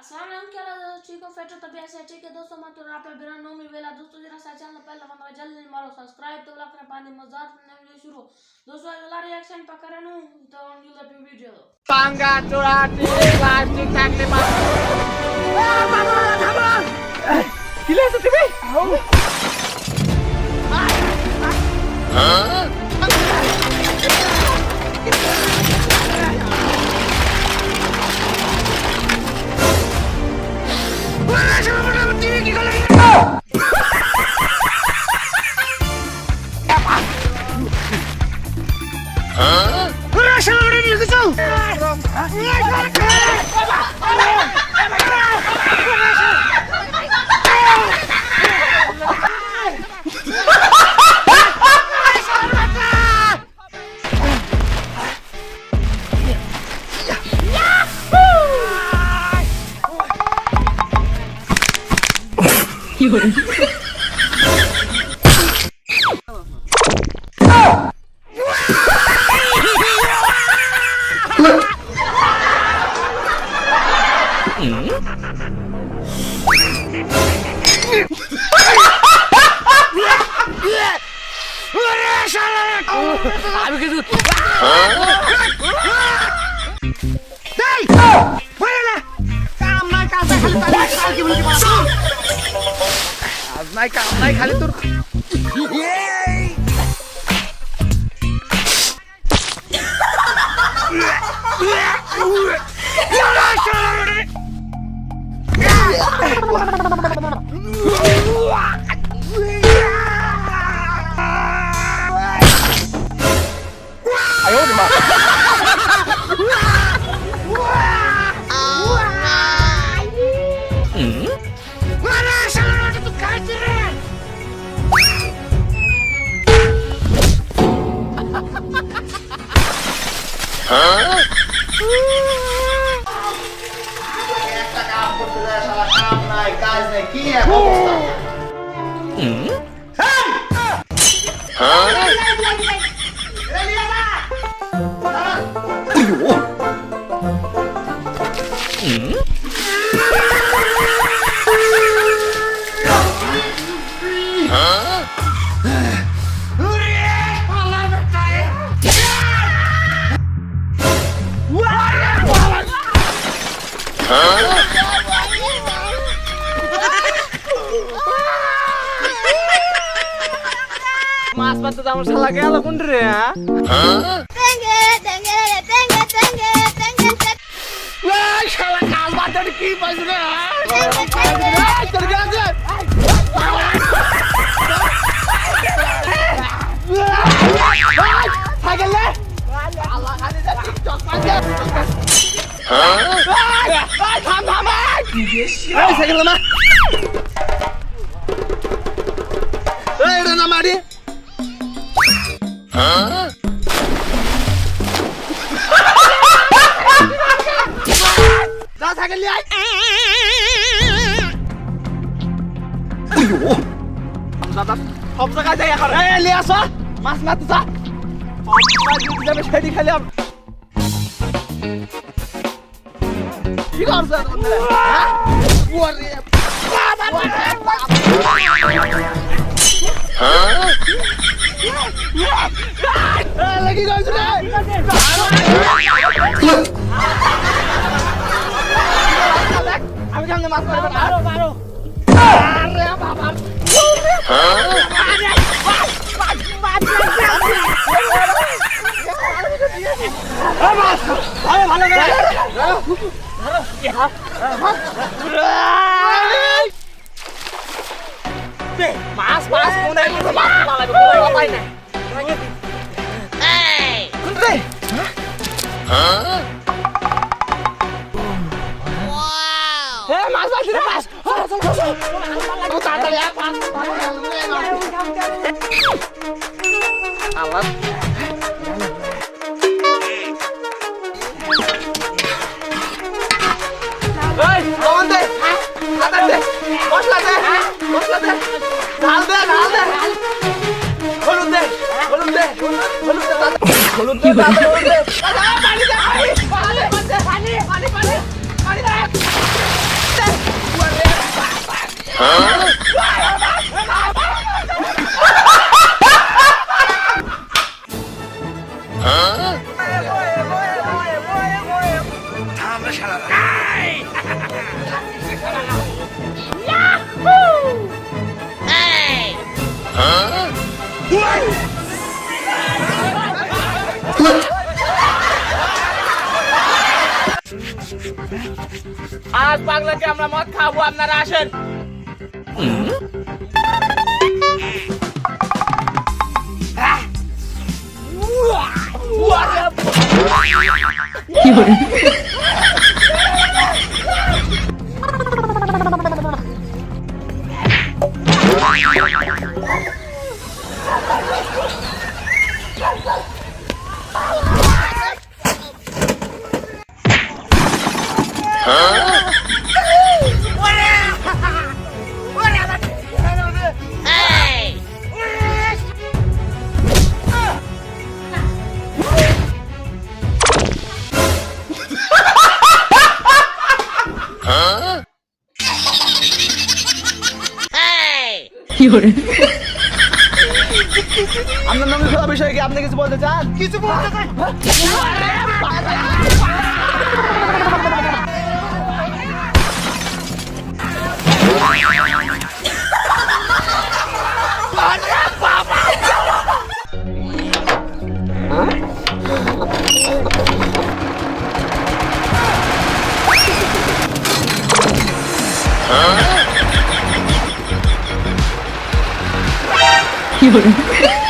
अस्सलाम वालेकुम, क्या हाल है? ठीक हो? फेटर तबीयत से ठीक है दोस्तों। मैं तो आप बिना नोमी वेला दोस्तों जरा सा चैनल पहले बंदा जल्दी मारो सब्सक्राइब तो लग रहा पानी मजाक ने शुरू दोस्तों अगला रिएक्शन पकड़े नु तो यूट्यूब पे वीडियो दो पांगा चोराटी प्लास्टिक থাকলে মাছ বাবা থামো কি লেছো তুমি হ্যাঁ আমি কিছু এই বলে না কাম নাই কাজ খালি তাই কি বলি আজ নাই কাম নাই খালি তোর ayo di mana mana salah itu kajian একটা কাম করতে যায় শালা কাম নাই কাজ নাই কি অবস্থা Mas bantu tamu salah kayak lo kundur ya. Wah, salah kabar dari kipas sudah. Tergantung. Hagal le. Allah kali dah TikTok panjang. Tham. Ayo sakit lama. Ada nama dia. Dah sakit lihat. Dapat. Hop saja ya kar. Lihat sah. Mas mati sah. Hop saja kita berhenti kali am. Ikar sah teman. Buat dia. Lagi kau sudah. Aku jangan masuk baru. Are apa? Mas, mulai dulu mas, malah mulai ngapain nih? Kunti. Hah? Wow. Mas lagi mas. Aku tak lihat pas. Alat. Hei, lawan deh. Atas deh. Bos lah deh. ढाल दे खोलूं दे पानी दे पानी दे আজ পাগলাকে আমরা মদ খাবো, আপনারা আসেন। আপনার নমি ফেলা বিষয়ে কি আপনি কিছু বলতে চান? কিছু বলতে চান? কি